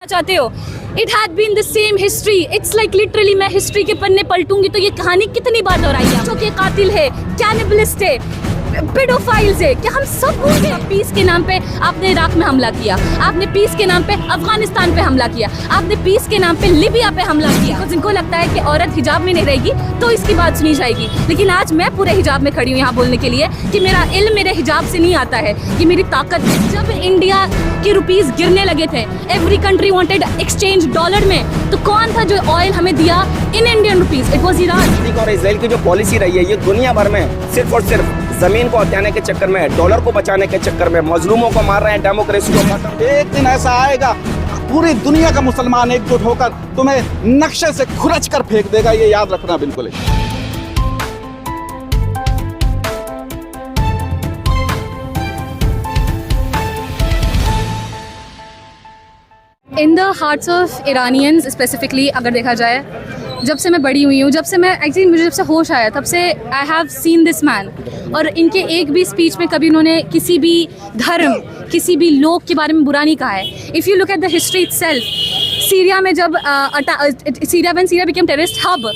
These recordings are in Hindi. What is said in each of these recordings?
चाहते हो। It had been the same history. It's like literally मैं हिस्ट्री के पन्ने पलटूंगी तो ये कहानी कितनी बार दोहराई है। बच्चों के कातिल है, कैनिबलिस्ट है, पेडोफाइल्स है। क्या हम सब भूल गए? पीस के नाम पे आपने इराक में हमला किया, आपने पीस के नाम पे अफगानिस्तान पे हमला किया, आपने पीस के नाम पे लिबिया पे हमला किया। तो जिनको लगता है कि औरत हिजाब में नहीं रहेगी तो इसकी बात सुनी जाएगी, लेकिन आज मैं पूरे हिजाब में खड़ी हूँ यहाँ बोलने के लिए कि मेरा इल्म मेरे हिजाब से नहीं आता है, ये मेरी ताकत है। जब इंडिया के रुपीस गिरने लगे थे, every country wanted exchange dollar में, तो कौन था जो ऑयल हमें दिया in Indian rupees? It was Iran. और इजराइल की जो पॉलिसी रही है, ये दुनिया भर में सिर्फ और सिर्फ जमीन को हथियाने के चक्कर में, डॉलर को बचाने के चक्कर में मजलूमों को मार रहे हैं, डेमोक्रेसी को मार रहे हैं। एक दिन ऐसा आएगा पूरी दुनिया का मुसलमान एकजुट होकर तुम्हें नक्शे से खुरच कर फेंक देगा, ये याद रखना बिल्कुल। In the hearts of Iranians specifically अगर देखा जाए, जब से मैं बड़ी हुई हूँ, जब से मैं एक्चुअली मुझे जब से होश आया तब से I have seen this man. और इनके एक भी स्पीच में कभी उन्होंने किसी भी धर्म, किसी भी लोग के बारे में बुरा नहीं कहा है। If you look at the history itself, Syria में जब सीरिया बिकेम टेररिस्ट हब,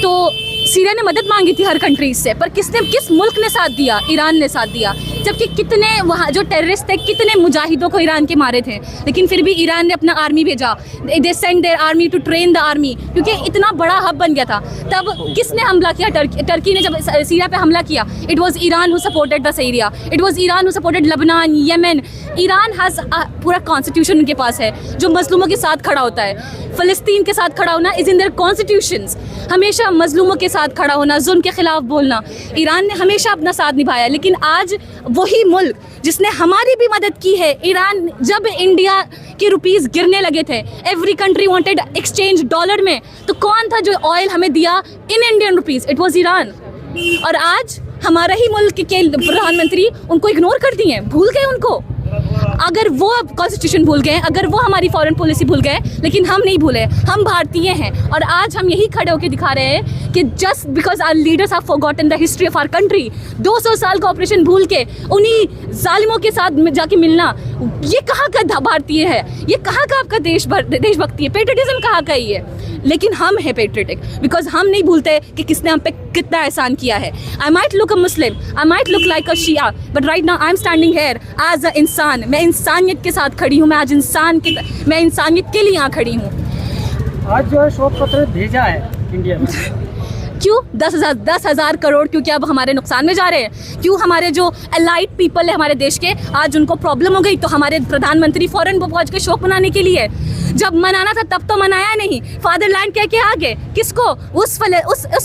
तो सीरिया ने मदद मांगी थी हर कंट्रीज से, पर किस मुल्क ने साथ दिया? ईरान ने साथ दिया। जबकि कितने वहाँ जो टेररिस्ट थे, कितने मुजाहिदों को ईरान के मारे थे, लेकिन फिर भी ईरान ने अपना आर्मी भेजा। They send their army to train the army, क्योंकि इतना बड़ा हब बन गया था। तब किसने हमला किया? टर्की ने जब सीरिया पे हमला किया, it was Iran who supported the Syria, it was Iran who supported लबनान, येमेन। ईरान हैज़ पूरा कॉन्स्टिट्यूशन उनके पास है जो मजलूमों के साथ खड़ा होता है। फ़लस्तीन के साथ खड़ा होना इज़ इन देयर कॉन्स्टिट्यूशंस। हमेशा मजलूमों के साथ खड़ा होना, जुल्म के ख़िलाफ़ बोलना, ईरान ने हमेशा अपना साथ निभाया। लेकिन आज वही मुल्क जिसने हमारी भी मदद की है, ईरान, जब इंडिया के रुपीस गिरने लगे थे, every country wanted exchange dollar में, तो कौन था जो ऑयल हमें दिया in Indian rupees? It was Iran. और आज हमारा ही मुल्क के प्रधानमंत्री उनको इग्नोर कर दिए, भूल गए उनको। अगर वो कॉन्स्टिट्यूशन भूल गए, अगर वो हमारी फॉरेन पॉलिसी भूल गए, लेकिन हम नहीं भूले, हम भारतीय हैं। और आज हम यही खड़े होकर दिखा रहे हैं कि just because our leaders have forgotten the history of our country, 200 साल का ऑपरेशन भूल के उन्हीं जालिमों के साथ जाके मिलना, ये कहाँ का भारतीय है? ये कहाँ का आपका देशभक्ति है? पेट्रियटिज्म कहाँ का ही है? लेकिन हम हैं पेट्रियटिक बिकॉज हम नहीं भूलते कि किसने हम पे कितना एहसान किया है। I might look a Muslim, I might look like a Shia, but right now I am standing here as a इंसान। मैं इंसानियत के साथ खड़ी हूँ। मैं आज मैं इंसानियत के लिए यहाँ खड़ी हूँ। आज जो है शोक पत्र भेजा है इंडिया में, क्यों? 10,000 करोड़ क्योंकि अब हमारे नुकसान में जा रहे हैं? क्यों? हमारे जो एलाइट पीपल है हमारे देश के, आज उनको प्रॉब्लम हो गई तो हमारे प्रधानमंत्री फॉरेन पहुंच के शोक मनाने के लिए, जब मनाना था तब तो मनाया नहीं। फादरलैंड कह के आगे किसको? उस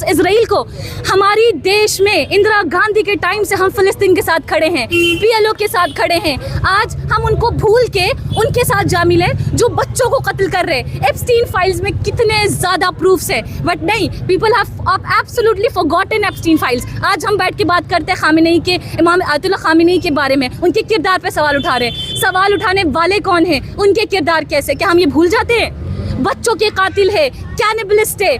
इजराइल को। हमारी देश में इंदिरा गांधी के टाइम से हम फिलिस्तीन के साथ खड़े हैं, PLO के साथ खड़े हैं। आज हम उनको भूल के उनके साथ जा मिले जो बच्चों को कत्ल कर रहे हैं। एप्स्टीन फाइल्स में कितने ज़्यादा प्रूफ्स है, बट नहीं, people have absolutely forgotten Epstein files. आज हम बैठ के बात करते हैं खामेनेई के, इमाम आयतुल्ला खामेनेई के बारे में, उनके किरदार पे सवाल उठा रहे हैं। सवाल उठाने वाले कौन हैं? उनके किरदार कैसे? क्या हम ये भूल जाते हैं? बच्चों के कातिल है, कैनिबलिस्ट है,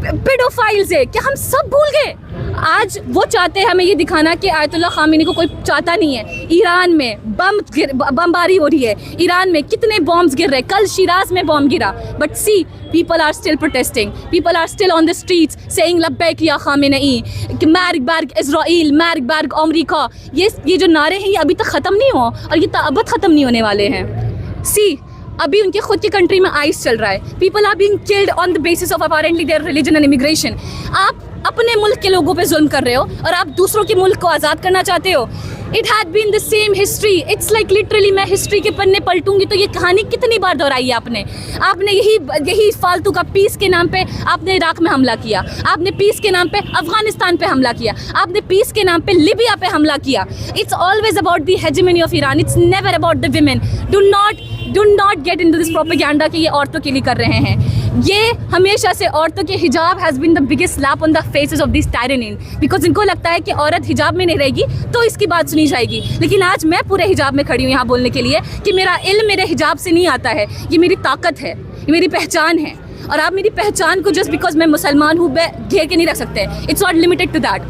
पेडोफाइल्स है। क्या हम सब भूल गए? आज वो चाहते हैं हमें ये दिखाना कि आयतुल्ला खामेनी को कोई चाहता नहीं है। ईरान में बमबारी हो रही है, ईरान में कितने बॉम्ब्स गिर रहे हैं। कल शिराज में बॉम्ब गिरा, but see people are still protesting, people are still on the streets saying लब्बैक या खामेनेई, मैरबर्ग इजराइल, मैरबर्ग अमेरिका। ये जो नारे हैं ये अभी तक ख़त्म नहीं हुआ और ये अब ख़त्म नहीं होने वाले हैं। सी अभी उनके खुद की कंट्री में आइस चल रहा है। People are being killed on the basis of apparently their religion and immigration. आप अपने मुल्क के लोगों पे जुल्म कर रहे हो और आप दूसरों के मुल्क को आज़ाद करना चाहते हो। It had been the same history. It's like literally मैं हिस्ट्री के पन्ने पलटूंगी तो ये कहानी कितनी बार दोहराई है आपने यही फालतू का पीस के नाम पे आपने इराक में हमला किया, आपने पीस के नाम पे अफगानिस्तान पे हमला किया, आपने पीस के नाम पे लिबिया पे हमला किया। It's always about the hegemony of Iran, it's never about the women. Do not get into this propaganda कि ये औरतों के लिए कर रहे हैं। ये हमेशा से औरतों के हिजाब has been the biggest slap on the faces of this tyranny, because इनको लगता है कि औरत हिजाब में नहीं रहेगी तो इसकी बात सुनी जाएगी। लेकिन आज मैं पूरे हिजाब में खड़ी हूँ यहाँ बोलने के लिए कि मेरा इल्म मेरे हिजाब से नहीं आता है, ये मेरी ताकत है, ये मेरी पहचान है। और आप मेरी पहचान को जस्ट बिकॉज मैं मुसलमान हूँ घेर के नहीं रख सकते। It's not limited to that.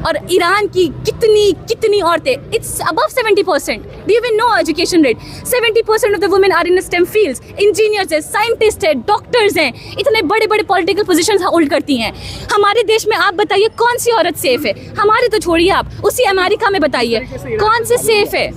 और ईरान की कितनी कितनी औरतें, it's above 70%. Do you even know education rate? 70% of the women are in STEM fields. Engineers हैं, साइंटिस्ट हैं, डॉक्टर्स हैं, इतने बड़े बड़े पॉलिटिकल पोजीशंस होल्ड करती हैं. हमारे देश में आप बताइए कौन सी औरत सेफ है? हमारे तो छोड़िए, आप उसी अमेरिका में बताइए कौन से सेफ है?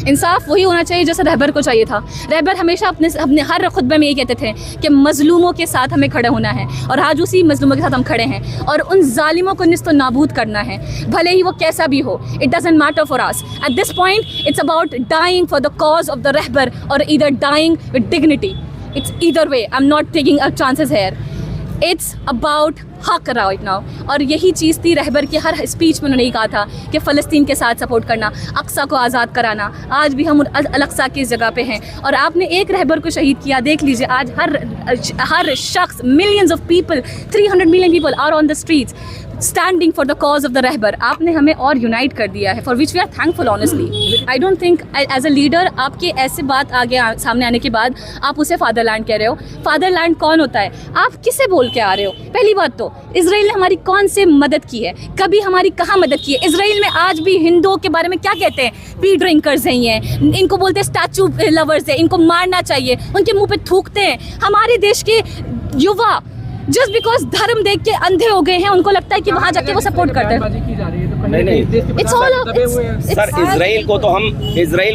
इंसाफ वही होना चाहिए जैसा रहबर को चाहिए था. रहबर हमेशा अपने हर खुतबे में यही कहते थे कि मजलूमों के साथ हमें खड़े होना है, और आज उसी मजलूमों के साथ हम खड़े हैं और उन जालिमों को निस्तो नाबूद करना है, भले ही वो कैसा भी हो. It doesn't matter for us at this point. It's about dying for the cause of the रहबर और either dying with dignity. It's either way. I am not taking a chances here. It's about हक राइट नाउ. और यही चीज़ थी रहबर की हर स्पीच में उन्होंने ही कहा था कि फ़लस्तीन के साथ सपोर्ट करना, अक्सा को आज़ाद कराना. आज भी हम अल-अक्सा की इस जगह पे हैं और आपने एक रहबर को शहीद किया. देख लीजिए आज हर शख्स, millions of people, 300 million people are on the streets standing for the cause of the रहबर. आपने हमें और यूनाइट कर दिया है, for which we are thankful honestly. I don't think as a leader आपके ऐसे बात आगे सामने आने के बाद आप उसे फादरलैंड कह रहे हो. फादरलैंड कौन होता है? आप किसे बोल के आ रहे हो? पहली बात तो इजराइल ने हमारी कौन से मदद की है? कभी हमारी कहाँ मदद की है? इजराइल में आज भी हिंदुओं के बारे में क्या कहते हैं? पी ड्रिंकर्स हैं ये, इनको बोलते हैं स्टैचू लवर्स हैं, इनको मारना चाहिए, उनके मुंह पे थूकते हैं. हमारे देश के युवा जस्ट बिकॉज धर्म देख के अंधे हो गए हैं, उनको लगता है कि वहाँ जाके वो सपोर्ट करते हैं. नहीं इट्स ऑल सर, इजराइल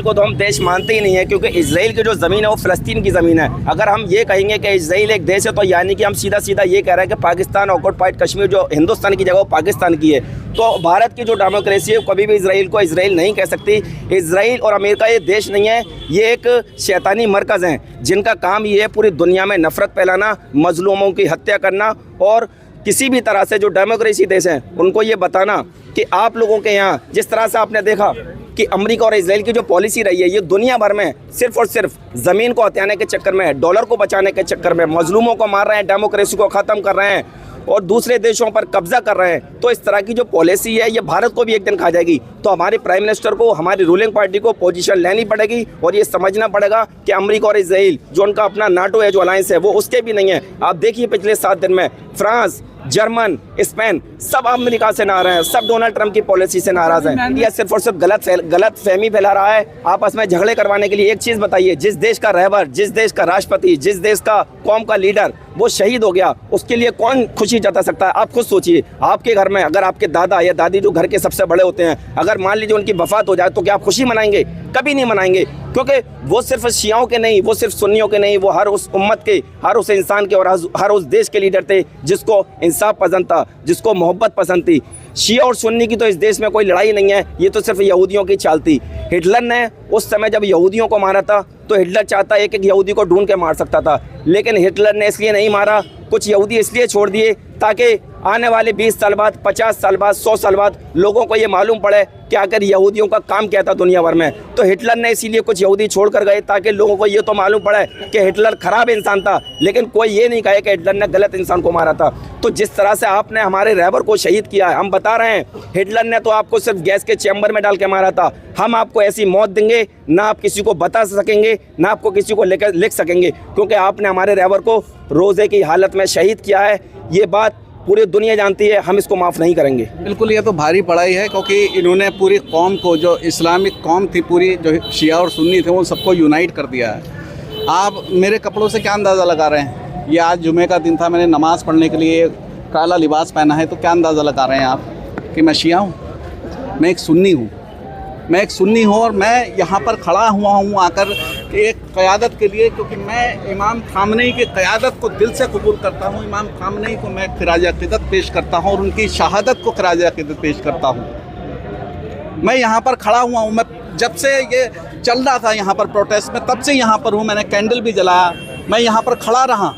को तो हम देश मानते ही नहीं है, क्योंकि इजराइल की जो ज़मीन है वो फ़लस्तीन की ज़मीन है. अगर हम ये कहेंगे कि इजराइल एक देश है तो यानी कि हम सीधा सीधा ये कह रहे हैं कि पाकिस्तान ऑक्युपाइड कश्मीर जो हिंदुस्तान की जगह वो पाकिस्तान की है. तो भारत की जो डेमोक्रेसी है कभी भी इजराइल को इजराइल नहीं कह सकती. इजराइल और अमेरिका ये देश नहीं है, ये एक शैतानी मरकज़ हैं जिनका काम ये है पूरी दुनिया में नफरत फैलाना, मजलूमों की हत्या करना और किसी भी तरह से जो डेमोक्रेसी देश हैं उनको ये बताना कि आप लोगों के यहाँ जिस तरह से आपने देखा कि अमेरिका और इजराइल की जो पॉलिसी रही है, ये दुनिया भर में सिर्फ और सिर्फ ज़मीन को हथियाने के चक्कर में, डॉलर को बचाने के चक्कर में मजलूमों को मार रहे हैं, डेमोक्रेसी को ख़त्म कर रहे हैं और दूसरे देशों पर कब्जा कर रहे हैं. तो इस तरह की जो पॉलिसी है ये भारत को भी एक दिन खा जाएगी. तो हमारे प्राइम मिनिस्टर को, हमारी रूलिंग पार्टी को पोजीशन लेनी पड़ेगी और ये समझना पड़ेगा कि अमेरिका और इजराइल जो उनका अपना नाटो है, जो अलायंस है, वो उसके भी नहीं है. आप देखिए पिछले 7 दिन में फ्रांस, जर्मन, स्पेन सब अमेरिका से नाराज़ हैं, सब डोनाल्ड ट्रंप की पॉलिसी से नाराज़ हैं. यह सिर्फ और सिर्फ गलत फहमी फैला रहा है आपस में झगड़े करवाने के लिए. एक चीज़ बताइए, जिस देश का रहबर, जिस देश का राष्ट्रपति, जिस देश का कौम का लीडर वो शहीद हो गया, उसके लिए कौन खुशी जता सकता है? आप खुद सोचिए, आपके घर में अगर आपके दादा या दादी जो घर के सबसे बड़े होते हैं, अगर मान लीजिए उनकी वफात हो जाए तो क्या आप खुशी मनाएंगे? कभी नहीं मनाएंगे, क्योंकि वो सिर्फ शियाओं के नहीं, वो सिर्फ सुन्नियों के नहीं, वो हर उस उम्मत के, हर उस इंसान के और हर उस देश के लीडर थे जिसको इंसाफ पसंद था, जिसको मोहब्बत पसंद थी. शिया और सुन्नी की तो इस देश में कोई लड़ाई नहीं है, ये तो सिर्फ यहूदियों की चाल थी. हिटलर ने उस समय जब यहूदियों को मारा था तो हिटलर चाहता एक एक यहूदी को ढूंढ के मार सकता था, लेकिन हिटलर ने इसलिए नहीं मारा, कुछ यहूदी इसलिए छोड़ दिए ताकि आने वाले 20 साल बाद, 50 साल बाद, 100 साल बाद लोगों को ये मालूम पड़े कि आखिर यहूदियों का काम क्या था दुनिया भर में. तो हिटलर ने इसीलिए कुछ यहूदी छोड़ कर गए ताकि लोगों को ये तो मालूम पड़े कि हिटलर खराब इंसान था, लेकिन कोई ये नहीं कहे कि हिटलर ने गलत इंसान को मारा था. तो जिस तरह से आपने हमारे रहबर को शहीद किया है, हम बता रहे हैं हिटलर ने तो आपको सिर्फ गैस के चैम्बर में डाल के मारा था. हम आपको ऐसी मौत देंगे ना आप किसी को बता सकेंगे, ना आपको किसी को लेकर लिख सकेंगे, क्योंकि आपने हमारे रहबर को रोज़े की हालत में शहीद किया है. ये बात पूरी दुनिया जानती है, हम इसको माफ़ नहीं करेंगे. बिल्कुल, ये तो भारी पड़ाई है, क्योंकि इन्होंने पूरी कौम को, जो इस्लामिक कौम थी पूरी, जो शिया और सुन्नी थे, उन सबको यूनाइट कर दिया है. आप मेरे कपड़ों से क्या अंदाज़ा लगा रहे हैं? ये आज जुमे का दिन था, मैंने नमाज़ पढ़ने के लिए काला लिबास पहना है, तो क्या अंदाज़ा लगा रहे हैं आप कि मैं शिया हूँ? मैं एक सुन्नी हूँ, और मैं यहाँ पर खड़ा हुआ हूँ आकर एक क़यादत के लिए, क्योंकि मैं इमाम खामनेई की क़यादत को दिल से कबूल करता हूँ. इमाम खामनेई को मैं खिराज अक़ीदत पेश करता हूँ और उनकी शहादत को खिराज अक़ीदत पेश करता हूँ. मैं यहाँ पर खड़ा हुआ हूँ, मैं जब से ये चल रहा था यहाँ पर प्रोटेस्ट में, तब से यहाँ पर हूँ. मैंने कैंडल भी जलाया, मैं यहाँ पर खड़ा रहा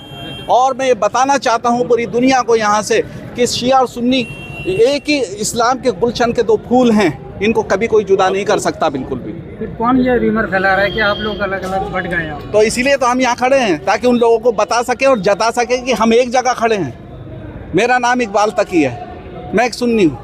और मैं ये बताना चाहता हूँ पूरी दुनिया को यहाँ से कि शिया और सुन्नी एक ही इस्लाम के गुलशन के दो फूल हैं, इनको कभी कोई जुदा नहीं कर सकता बिल्कुल भी. फिर कौन ये रूमर फैला रहा है कि आप लोग अलग अलग बट गए हैं? तो इसीलिए तो हम यहाँ खड़े हैं, ताकि उन लोगों को बता सके और जता सके कि हम एक जगह खड़े हैं. मेरा नाम इकबाल तकी है, मैं एक सुन्नी हूँ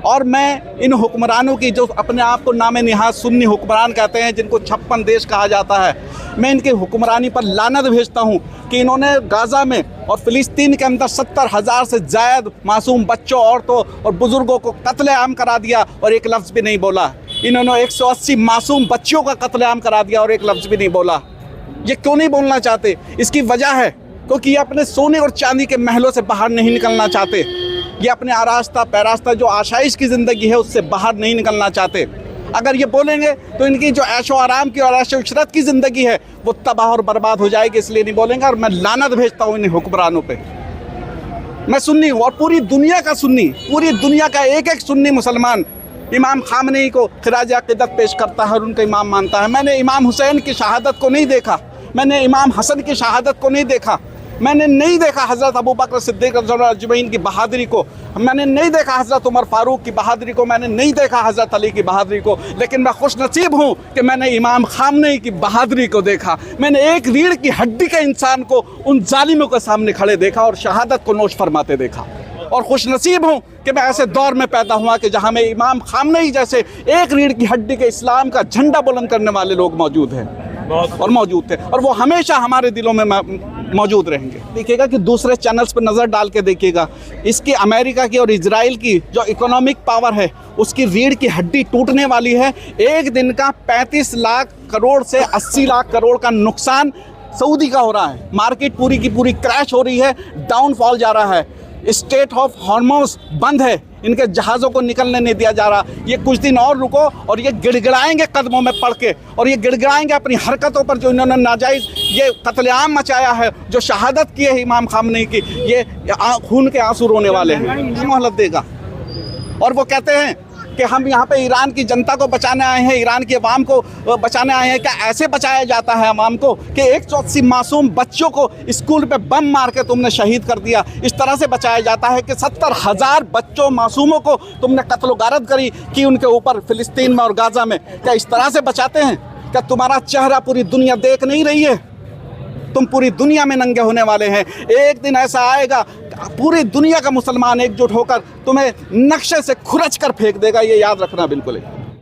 और मैं इन हुक्मरानों की, जो अपने आप को नामे निहाज सुन्नी हुक्मरान कहते हैं, जिनको 56 देश कहा जाता है, मैं इनकी हुक्मरानी पर लानत भेजता हूँ कि इन्होंने गाज़ा में और फ़िलिस्तीन के अंदर 70,000 से ज़ायद मासूम बच्चों, औरतों और बुज़ुर्गों को कत्लेआम करा दिया और एक लफ्ज़ भी नहीं बोला। इन्होंने 180 मासूम बच्चियों का कत्लेआम करा दिया और एक लफ्ज़ भी नहीं बोला। ये क्यों नहीं बोलना चाहते? इसकी वजह है क्योंकि ये अपने सोने और चांदी के महलों से बाहर नहीं निकलना चाहते। ये अपने आरास्ता पैरास्ता जो आशाइश की ज़िंदगी है उससे बाहर नहीं निकलना चाहते। अगर ये बोलेंगे तो इनकी जो ऐशो आराम की और ऐशो इशरत की ज़िंदगी है वो तबाह और बर्बाद हो जाएगी, इसलिए नहीं बोलेंगे। और मैं लानत भेजता हूँ इन हुक्मरानों पे। मैं सुन्नी हूँ और पूरी दुनिया का सुन्नी, पूरी दुनिया का एक एक सुन्नी मुसलमान इमाम खामनेई को खिराज अक़ीदत पेश करता है और उनका इमाम मानता है। मैंने इमाम हुसैन की शहादत को नहीं देखा, मैंने इमाम हसन की शहादत को नहीं देखा, मैंने नहीं देखा हज़रत अबू बकर सिद्दीक़ अजमईन की बहादुरी को, मैंने नहीं देखा हज़रत उमर फ़ारूक की बहादुरी को, मैंने नहीं देखा हज़रत अली की बहादुरी को, लेकिन मैं खुशनसीब हूँ कि मैंने इमाम खामनेई की बहादुरी को देखा। मैंने एक रीढ़ की हड्डी के इंसान को उन जालिमों के सामने खड़े देखा और शहादत को नोश फरमाते देखा। और खुशनसीब हूँ कि मैं ऐसे दौर में पैदा हुआ कि जहाँ में इमाम खामनेई जैसे एक रीढ़ की हड्डी के इस्लाम का झंडा बुलंद करने वाले लोग मौजूद हैं और मौजूद थे, और वो हमेशा हमारे दिलों में मौजूद रहेंगे। देखिएगा कि दूसरे चैनल्स पर नज़र डाल के देखिएगा, इसकी अमेरिका की और इजराइल की जो इकोनॉमिक पावर है उसकी रीढ़ की हड्डी टूटने वाली है। एक दिन का 35 लाख करोड़ से 80 लाख करोड़ का नुकसान सऊदी का हो रहा है। मार्केट पूरी की पूरी क्रैश हो रही है, डाउनफॉल जा रहा है। स्टेट ऑफ हॉर्मोज बंद है, इनके जहाज़ों को निकलने नहीं दिया जा रहा। ये कुछ दिन और रुको और ये गिड़गिड़ाएंगे कदमों में पड़ के, और ये गिड़गिड़ाएंगे अपनी हरकतों पर जो इन्होंने नाजायज़ ये कत्लेआम मचाया है, जो शहादत की है इमाम खामनेई की। ये खून के आंसू रोने वाले हैं। मोहलत देगा। और वो कहते हैं कि हम यहाँ पे ईरान की जनता को बचाने आए हैं, ईरान की अवाम को बचाने आए हैं। क्या ऐसे बचाया जाता है अवाम को कि 180 मासूम बच्चों को स्कूल पे बम मार के तुमने शहीद कर दिया? इस तरह से बचाया जाता है कि 70,000 बच्चों मासूमों को तुमने कत्ल गारत करी कि उनके ऊपर फ़िलिस्तीन में और गाज़ा में? क्या इस तरह से बचाते हैं? क्या तुम्हारा चेहरा पूरी दुनिया देख नहीं रही है? तुम पूरी दुनिया में नंगे होने वाले हैं। एक दिन ऐसा आएगा पूरी दुनिया का मुसलमान एकजुट होकर तुम्हें नक्शे से खुरच कर फेंक देगा, ये याद रखना बिल्कुल है।